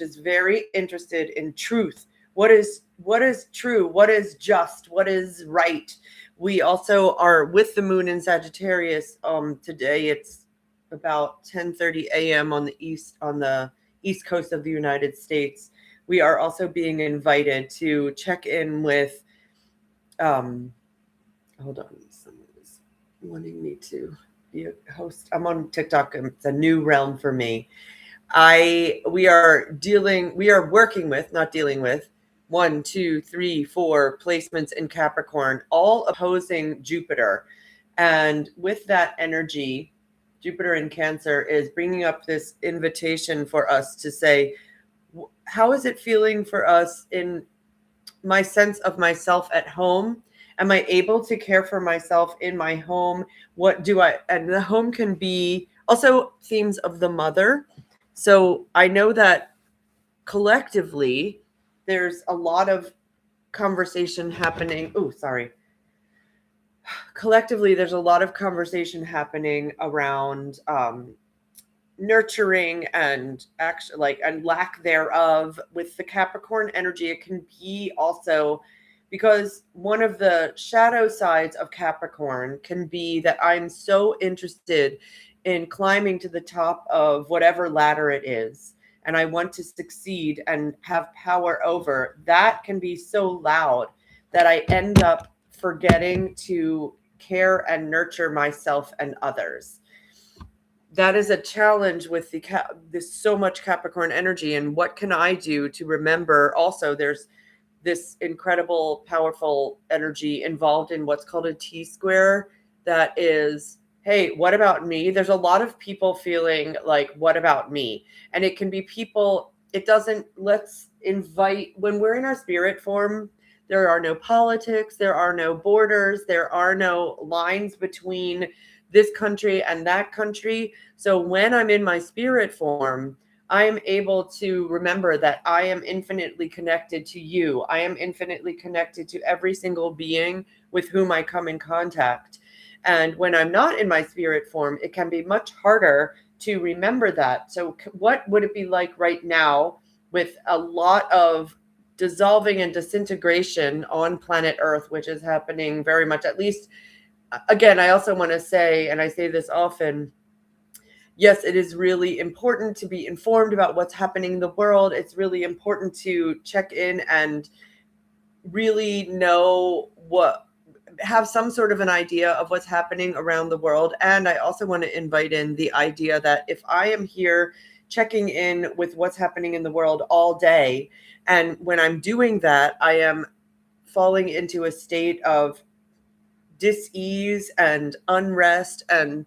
is very interested in truth. What is true? What is just? What is right? We also are with the moon in Sagittarius. Today it's about 10:30 a.m. on the east coast of the United States. We are also being invited to check in with um, hold on, someone is wanting me to be a host. I'm on TikTok. It's a new realm for me. I we are working with, not dealing with, one, two, three, four placements in Capricorn, all opposing Jupiter. And with that energy, Jupiter in Cancer is bringing up this invitation for us to say, how is it feeling for us in my sense of myself at home? Am I able to care for myself in my home? What do I, and the home can be also themes of the mother. So I know that collectively there's a lot of conversation happening. Oh, sorry. Collectively, there's a lot of conversation happening around nurturing and action, like, and lack thereof with the Capricorn energy. It can be also because one of the shadow sides of Capricorn can be that I'm so interested in climbing to the top of whatever ladder it is, and I want to succeed and have power over that. Can be so loud that I end up forgetting to care and nurture myself and others. That is a challenge with this so much Capricorn energy. And what can I do to remember? Also, there's this incredible, powerful energy involved in what's called a T square. That is, hey, what about me? There's a lot of people feeling like, what about me? And it can be people, it doesn't, let's invite, when we're in our spirit form, there are no politics, there are no borders, there are no lines between this country and that country. So when I'm in my spirit form, I am able to remember that I am infinitely connected to you. I am infinitely connected to every single being with whom I come in contact. And when I'm not in my spirit form, it can be much harder to remember that. So, what would it be like right now with a lot of dissolving and disintegration on planet Earth, which is happening very much, at least? Again, I also want to say, and I say this often, yes, it is really important to be informed about what's happening in the world. It's really important to check in and really know have some sort of an idea of what's happening around the world. And I also want to invite in the idea that if I am here checking in with what's happening in the world all day, and when I'm doing that, I am falling into a state of dis-ease and unrest and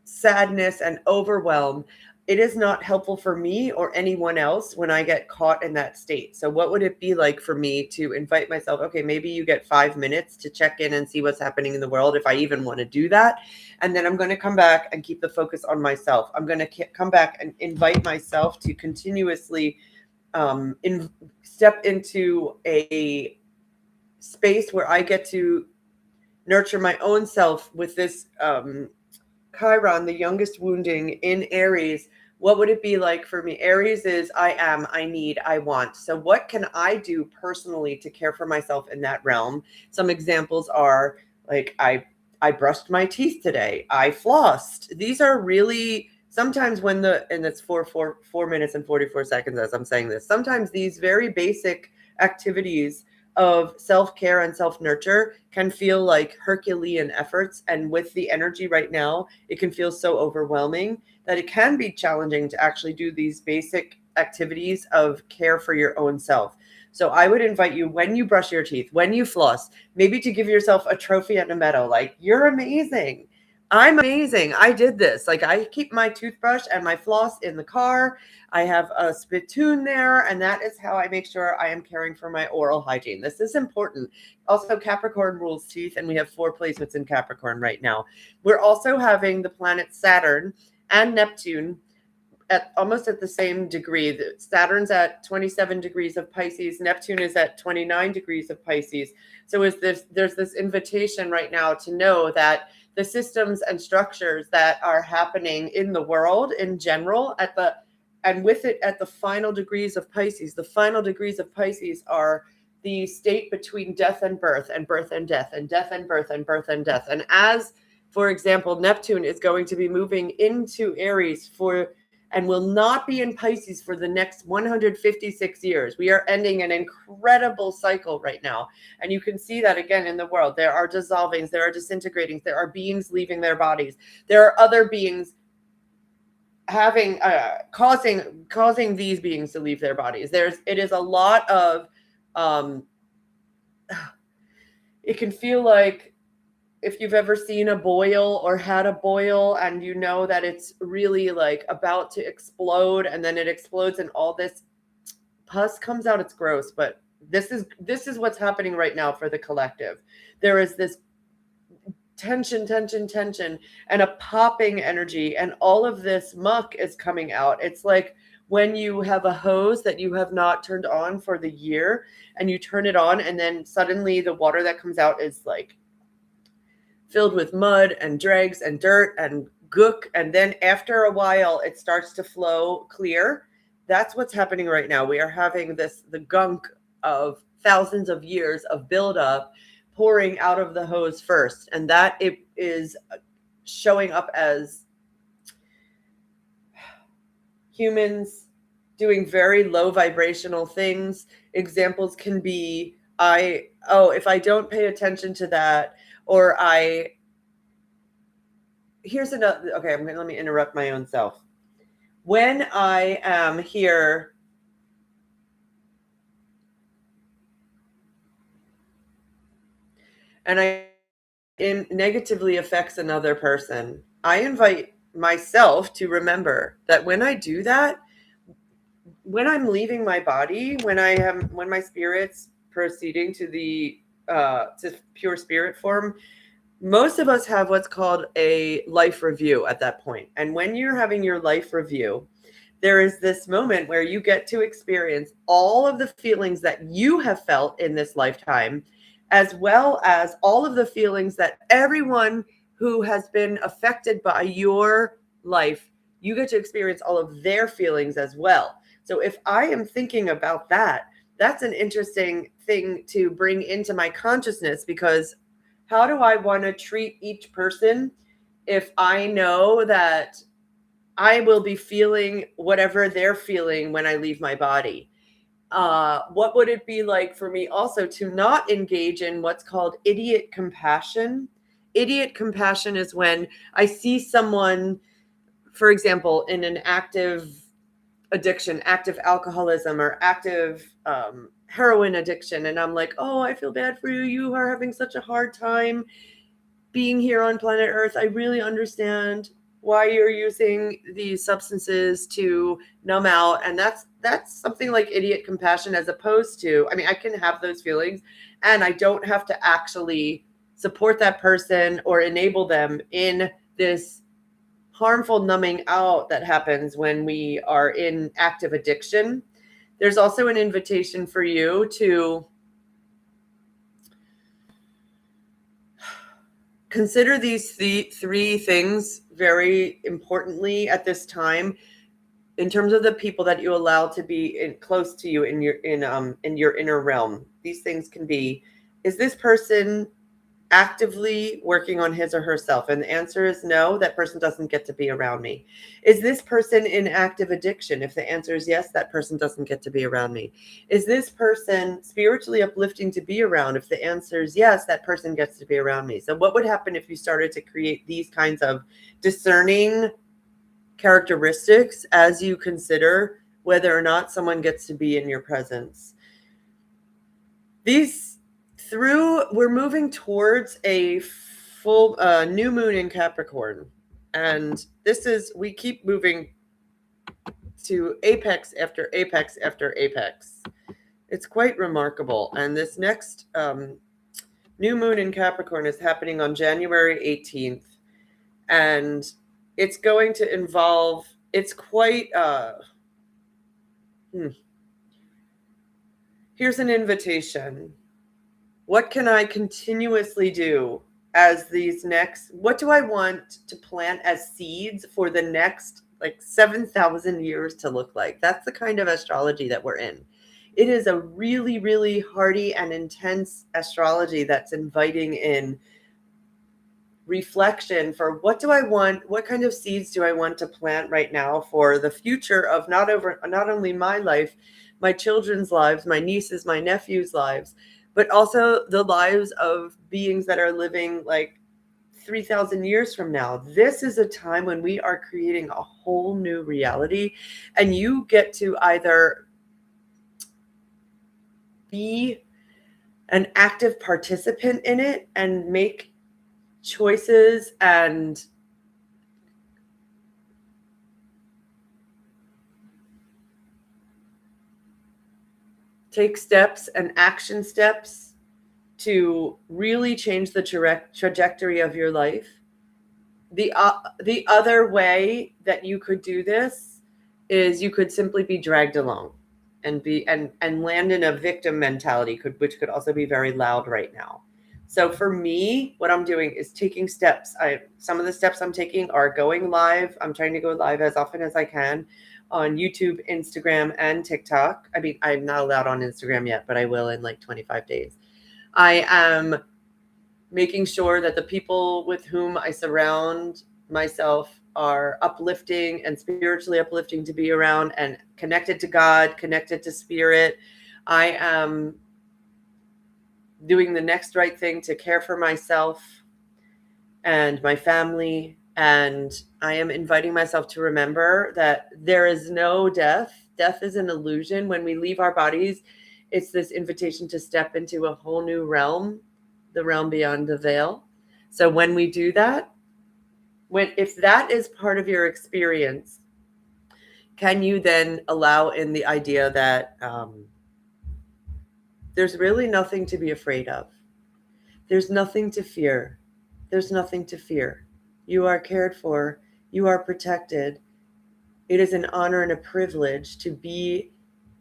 sadness and overwhelm, it is not helpful for me or anyone else when I get caught in that state. So, what would it be like for me to invite myself? Okay, maybe you get 5 minutes to check in and see what's happening in the world, if I even want to do that. And then I'm going to come back and keep the focus on myself. I'm going to come back and invite myself to continuously step into a space where I get to nurture my own self with this Chiron, the youngest wounding in Aries. What would it be like for me? Aries is I am, I need, I want. So what can I do personally to care for myself in that realm? Some examples are like I brushed my teeth today. I flossed. These are really sometimes and it's 4 minutes and 44 seconds as I'm saying this. Sometimes these very basic activities of self-care and self-nurture can feel like Herculean efforts. And with the energy right now, it can feel so overwhelming that it can be challenging to actually do these basic activities of care for your own self. So I would invite you, when you brush your teeth, when you floss, maybe to give yourself a trophy and a medal. Like, you're amazing. I'm amazing. I did this. Like, I keep my toothbrush and my floss in the car. I have a spittoon there, and that is how I make sure I am caring for my oral hygiene. This is important. Also, Capricorn rules teeth, and we have 4 placements in Capricorn right now. We're also having the planet Saturn and Neptune at almost at the same degree. Saturn's at 27 degrees of Pisces. Neptune is at 29 degrees of Pisces. So there's this invitation right now to know that the systems and structures that are happening in the world in general and with it at the final degrees of Pisces. The final degrees of Pisces are the state between death and birth and death and death and birth and birth and death. And as, for example, Neptune is going to be moving into Aries and will not be in Pisces for the next 156 years. We are ending an incredible cycle right now. And you can see that again in the world. There are dissolvings, there are disintegratings, there are beings leaving their bodies. There are other beings having causing these beings to leave their bodies. It is a lot of it can feel like if you've ever seen a boil or had a boil and you know that it's really like about to explode, and then it explodes and all this pus comes out. It's gross, but this is what's happening right now for the collective. There is this tension, and a popping energy, and all of this muck is coming out. It's like when you have a hose that you have not turned on for the year, and you turn it on, and then suddenly the water that comes out is like filled with mud and dregs and dirt and gook, and then after a while it starts to flow clear. That's what's happening right now. We are having the gunk of thousands of years of buildup pouring out of the hose first, and that it is showing up as humans doing very low vibrational things. Examples can be, if I don't pay attention to that, or here's another, okay, let me interrupt my own self. When I am here and it negatively affects another person, I invite myself to remember that when I do that, when I'm leaving my body, when my spirit's proceeding to to pure spirit form, most of us have what's called a life review at that point. And when you're having your life review, there is this moment where you get to experience all of the feelings that you have felt in this lifetime, as well as all of the feelings that everyone who has been affected by your life, you get to experience all of their feelings as well. So if I am thinking about that, that's an interesting thing to bring into my consciousness, because how do I want to treat each person if I know that I will be feeling whatever they're feeling when I leave my body? What would it be like for me also to not engage in what's called idiot compassion? Idiot compassion is when I see someone, for example, in an active addiction, active alcoholism, or active heroin addiction, and I'm like, oh, I feel bad for you. You are having such a hard time being here on planet Earth. I really understand why you're using these substances to numb out. And that's something like idiot compassion, as opposed to, I mean, I can have those feelings and I don't have to actually support that person or enable them in this harmful numbing out that happens when we are in active addiction. There's also an invitation for you to consider these three things very importantly at this time, in terms of the people that you allow to be close to you in your inner realm. These things can be: is this person actively working on his or herself? And the answer is no, that person doesn't get to be around me. Is this person in active addiction? If the answer is yes, that person doesn't get to be around me. Is this person spiritually uplifting to be around? If the answer is yes, that person gets to be around me. So what would happen if you started to create these kinds of discerning characteristics as you consider whether or not someone gets to be in your presence? We're moving towards a full new moon in Capricorn, and we keep moving to apex after apex after apex. It's quite remarkable. And this next new moon in Capricorn is happening on January 18th, and it's going to involve, it's quite here's an invitation. What can I continuously do what do I want to plant as seeds for the next like 7,000 years to look like. That's the kind of astrology that we're in. It is a really, really hardy and intense astrology that's inviting in reflection for what do I want, what kind of seeds do I want to plant right now for the future of not only my life, my children's lives, my nieces, my nephews' lives, but also the lives of beings that are living like 3,000 years from now. This is a time when we are creating a whole new reality, and you get to either be an active participant in it and make choices and take steps and action steps to really change the trajectory of your life. The other way that you could do this is you could simply be dragged along and land in a victim mentality, which could also be very loud right now. So for me, what I'm doing is taking steps. Some of the steps I'm taking are going live. I'm trying to go live as often as I can on YouTube, Instagram, and TikTok. I mean, I'm not allowed on Instagram yet, but I will in like 25 days. I am making sure that the people with whom I surround myself are uplifting and spiritually uplifting to be around and connected to God, connected to spirit. I am doing the next right thing to care for myself and my family. And I am inviting myself to remember that there is no death. Death is an illusion. When we leave our bodies, it's this invitation to step into a whole new realm, the realm beyond the veil. So when we do that, if that is part of your experience, can you then allow in the idea that there's really nothing to be afraid of? There's nothing to fear. There's nothing to fear. You are cared for. You are protected. It is an honor and a privilege to be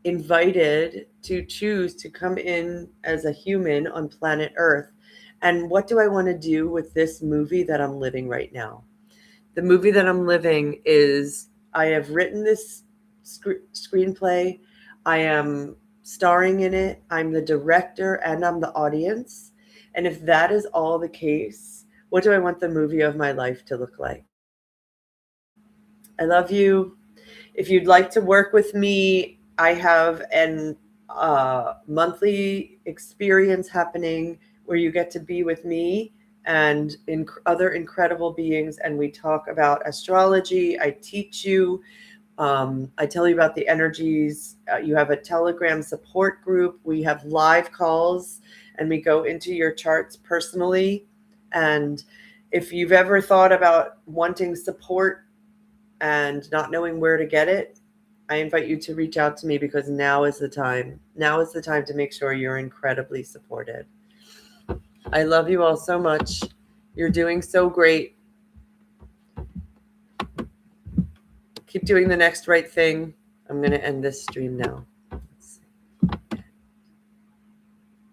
invited to choose to come in as a human on planet Earth. And what do I want to do with this movie that I'm living right now? The movie that I'm living is, I have written this screenplay. I am starring in it. I'm the director and I'm the audience. And if that is all the case, what do I want the movie of my life to look like? I love you. If you'd like to work with me, I have an monthly experience happening where you get to be with me and other incredible beings, and we talk about astrology. I teach you. I tell you about the energies. You have a Telegram support group. We have live calls, and we go into your charts personally. And if you've ever thought about wanting support and not knowing where to get it, I invite you to reach out to me, because now is the time. Now is the time to make sure you're incredibly supported. I love you all so much. You're doing so great. Keep doing the next right thing. I'm going to end this stream now.